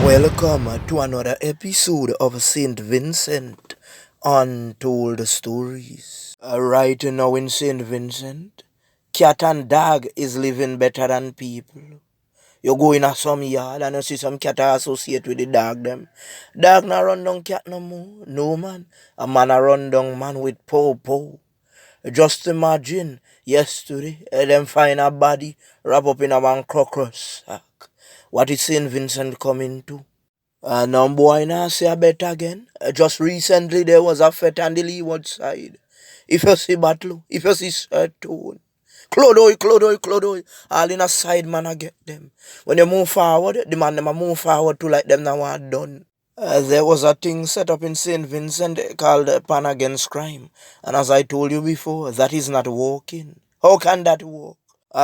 Welcome to another episode of St. Vincent Untold Stories. Right now in St. Vincent, cat and dog is living better than people. You go in a some yard and you see some cat associate with the dog them. Dog na run down cat no more. No man. A man a run down man with pow. Just imagine yesterday them find a body wrapped up in a one crocus sack. What is St. Vincent coming to? Now boy now say a bet again. Just recently there was a fet on the leeward side. If you see battle, if you see tone. Clodoy, all in a side man I get them. When you move forward, the man them a move forward to like them now are done. There was a thing set up in St. Vincent called Pan Against Crime. And as I told you before, that is not working. How can that work?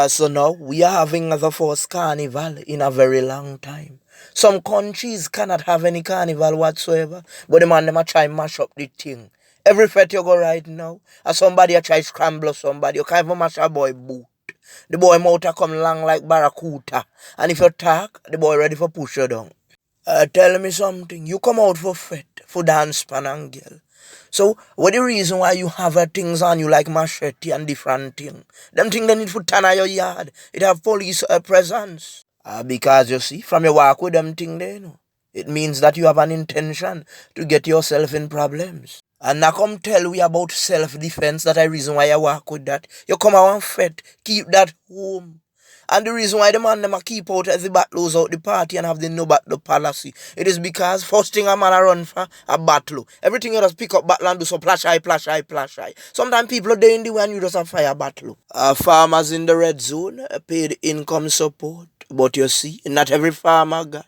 So now we are having the first carnival in a very long time. Some countries cannot have any carnival whatsoever, but the man them a try mash up the thing. Every fete you go right now, as somebody a try scramble somebody, you can't even mash a boy boot. The boy mouth a come long like barracuda, and if you talk, the boy ready for push you down. Tell me something. You come out for fete, for dance pan and girl. So, what the reason why you have things on you like machete and different thing? Them thing they need to turn out your yard. It have police presence. Because you see, from your walk with them thing there, you know, it means that you have an intention to get yourself in problems. And now come tell we about self-defense. That is the reason why you walk with that. You come out and fete, keep that home. And the reason why the man them a keep out as the battlers out the party and have the no battle policy, it is because first thing a man a run for a battle. Everything you just pick up battle and do so plash eye. Sometimes people are there in the way and you just a fire battle. Farmers in the red zone paid income support. But you see, not every farmer got.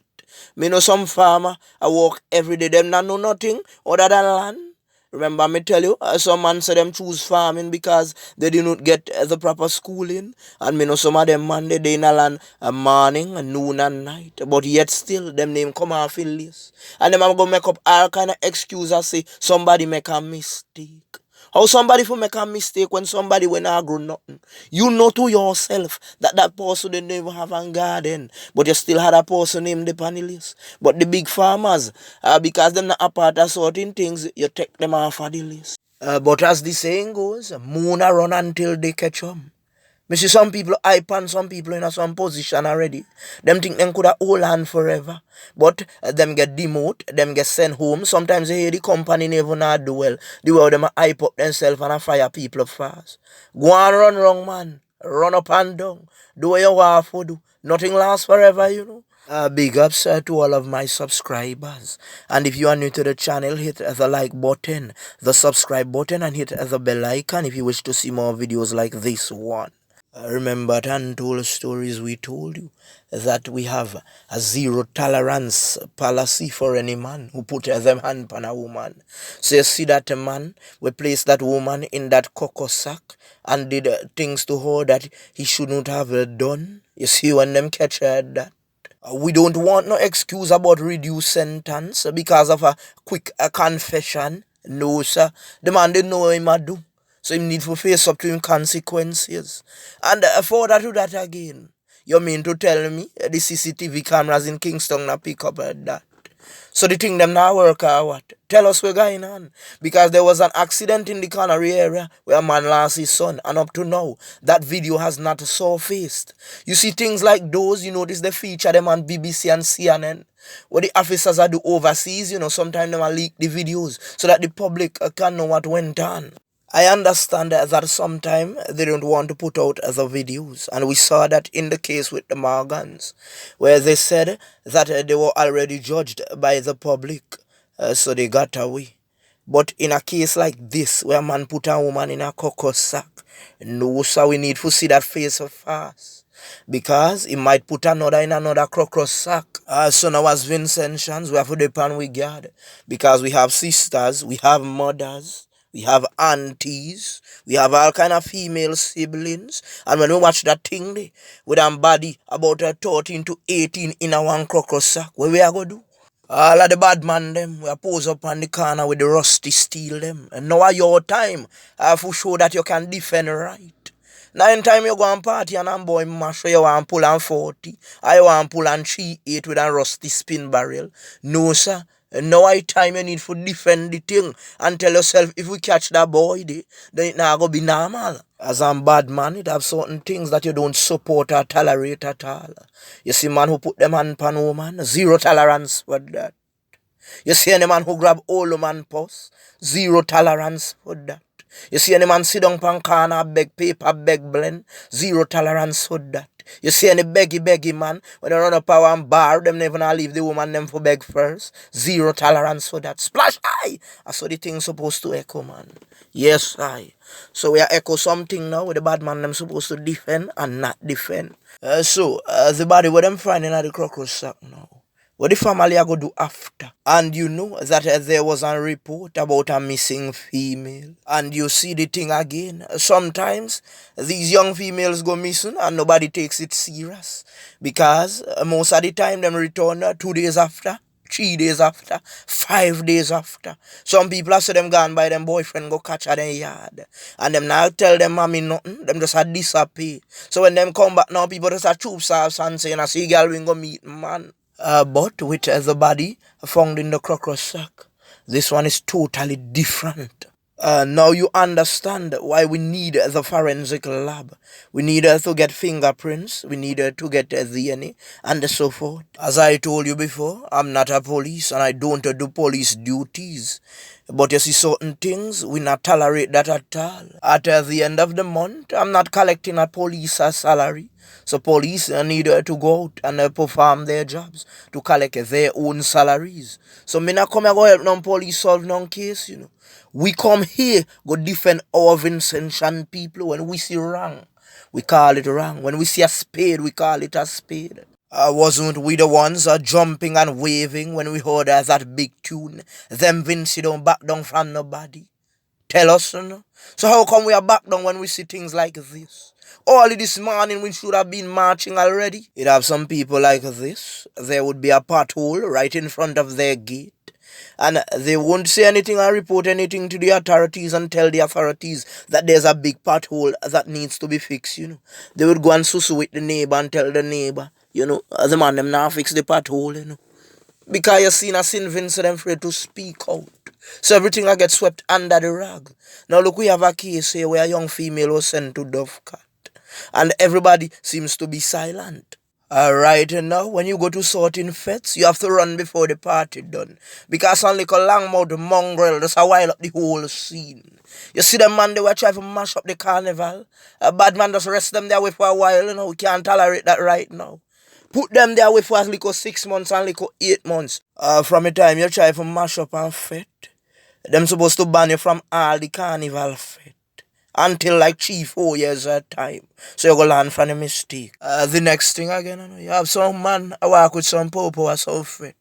Me know some farmer I work every day, them not know nothing other than land. Remember me tell you, some man say them choose farming because they did not get the proper schooling. And me know some of them man they in a land morning, noon and night. But yet still, them name come off in list. And them are going to make up all kind of excuses say somebody make a mistake. How somebody for make a mistake when somebody when I grow nothing? You know to yourself that that person they never have a garden, but you still had a person named the panelist. But the big farmers, because they're not a part of certain things, you take them off of the list. But as the saying goes, moon a run until they catch 'em. Me see some people hype and some people in a some position already. Them think them could have hold on forever. But them get demote, them get sent home. Sometimes they hear the company never not do well. The way them a hype up themselves and a fire people fast. Go and run wrong, man. Run up and down. Do what you want to do. Nothing lasts forever, you know. Big ups to all of my subscribers. And if you are new to the channel, hit the like button, the subscribe button, and hit the bell icon if you wish to see more videos like this one. Remember at Untold Stories we told you that we have a zero tolerance policy for any man who put them hand on a woman. So you see that a man, we place that woman in that cocoa sack and did things to her that he shouldn't have done. You see when them catch her at that. We don't want no excuse about reduced sentence because of a quick confession. No, sir. The man didn't know what he might do. So he need to face up to him consequences. And further to that again, you mean to tell me the CCTV cameras in Kingston now pick up at that? So the thing them now work or what? Tell us what's going on. Because there was an accident in the Canary area where a man lost his son. And up to now, that video has not surfaced. You see things like those, you notice they feature them on BBC and CNN. What the officers are do overseas, you know, sometimes they will leak the videos so that the public can know what went on. I understand that sometimes they don't want to put out other videos, and we saw that in the case with the Morgans, where they said that they were already judged by the public, so they got away. But in a case like this, where a man put a woman in a cocoa sack, no, so we need to see that face fast. Because he might put another in another crocus sack. So now as Vincentians, we have to depend with God. Because we have sisters, we have mothers, we have aunties, we have all kind of female siblings. And when we watch that thing there, with a body about 13 to 18 in a one crocus sack, what we are going to do? All of the bad man them, we are pose up on the corner with the rusty steel them. And now are your time for show that you can defend right. Now in time you go and party and boy mash you want pull and 40. I want pull and 3-8 with a rusty spin barrel. No sir. Now I time you need to defend the thing and tell yourself if we catch that boy then it not gonna be normal. As a bad man, it have certain things that you don't support or tolerate at all. You see man who put them hand pan woman, zero tolerance for that. You see any man who grab old man purse, zero tolerance for that. You see any man sit down pan corner, beg paper, beg blend, zero tolerance for that. You see any beggy man, when they run up a one bar, them never gonna leave the woman them for beg first. Zero tolerance for that. Splash eye! That's what the thing's supposed to echo, man. Yes, I. So we are echo something now with the bad man them supposed to defend and not defend. The body where them finding at the crocodile sack now. What the family are going to do after? And you know that there was a report about a missing female. And you see the thing again. Sometimes these young females go missing and nobody takes it serious. Because most of the time them return 2 days after, 3 days after, 5 days after. Some people are say them gone by them boyfriend go catch at them yard. And them now tell them mommy nothing. Them just a disappear. So when them come back now, people just a troops off and saying, I see girl we go meet man. But with the body found in the crocodile sack, this one is totally different. Now you understand why we need the forensic lab. We need to get fingerprints. We need to get DNA and so forth. As I told you before, I'm not a police and I don't do police duties. But you see certain things, we not tolerate that at all. At the end of the month, I'm not collecting a police salary. So police need to go out and perform their jobs to collect their own salaries. So me not come and go help no police solve no case, you know. We come here go defend our Vincentian people. When we see wrong, we call it wrong. When we see a spade, we call it a spade. Wasn't we the ones jumping and waving when we heard that big tune? Them Vinci don't back down from nobody. Tell us, you know. So how come we are back down when we see things like this? Early this morning we should have been marching already. You'd have some people like this. There would be a pothole right in front of their gate. And they won't say anything or report anything to the authorities and tell the authorities that there's a big pothole that needs to be fixed, you know. They would go and susu with the neighbor and tell the neighbor, you know, the man them now fix the pothole, you know. Because you seen a St. Vincent afraid to speak out. So everything I get swept under the rug. Now look, we have a case here where a young female was sent to Dovecat. And everybody seems to be silent. Alright, now when you go to certain fetes, you have to run before the party done. Because on like a long mouth mongrel, just a while up the whole scene. You see them man, they were trying to mash up the carnival. A bad man just rest them there with for a while, you know. We can't tolerate that right now. Put them there with for as little 6 months and little 8 months. From the time you try to mash up and fete, them supposed to ban you from all the carnival fete. Until like 3-4 years at time. So you go learn from the mistake. The next thing again, you have some man I walk with some popo or some fit.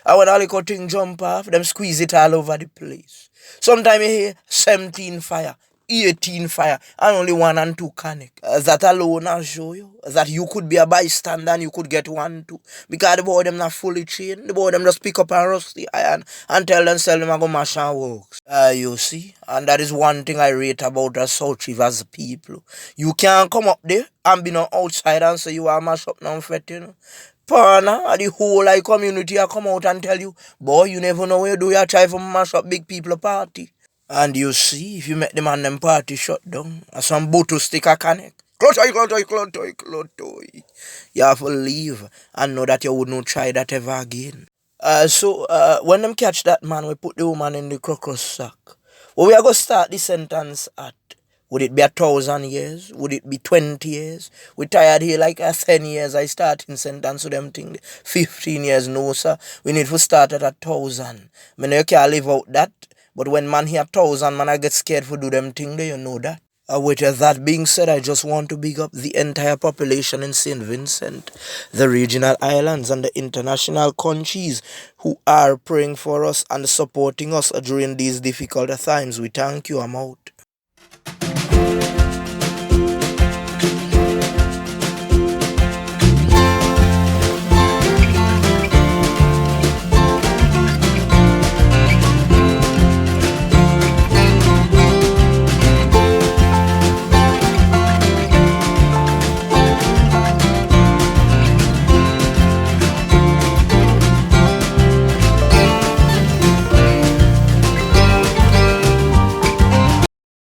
And when all the thing jump off, them squeeze it all over the place. Sometimes you hear 17 fire, 18 fire, and only 1 and 2 canic. That alone will show you that you could be a bystander and you could get 1 too. Because the boy them not fully trained. The boy them just pick up and rust the iron and tell themselves them I go mash and works. You see, and that is one thing I rate about the South Rivers people. You can't come up there and be no outside and say you are mash up now fet, you know. Partner, the whole like community will come out and tell you, boy, you never know where you do you try to mash up big people party. And you see, if you make them and them party shut down, and some boot to stick a connect. Clotoy. You have to leave and know that you would not try that ever again. When them catch that man, we put the woman in the crocodile sack. Well, we are going to start the sentence at. Would it be 1,000 years? Would it be 20 years? We tired here like 10 years. I start in sentence to them thing. 15 years, no sir. We need to start at 1,000. I know you can't live out that. But when man hear 1,000, man I get scared for do them thing, do you know that? With that being said, I just want to big up the entire population in St. Vincent, the regional islands and the international countries who are praying for us and supporting us during these difficult times. We thank you. I'm out.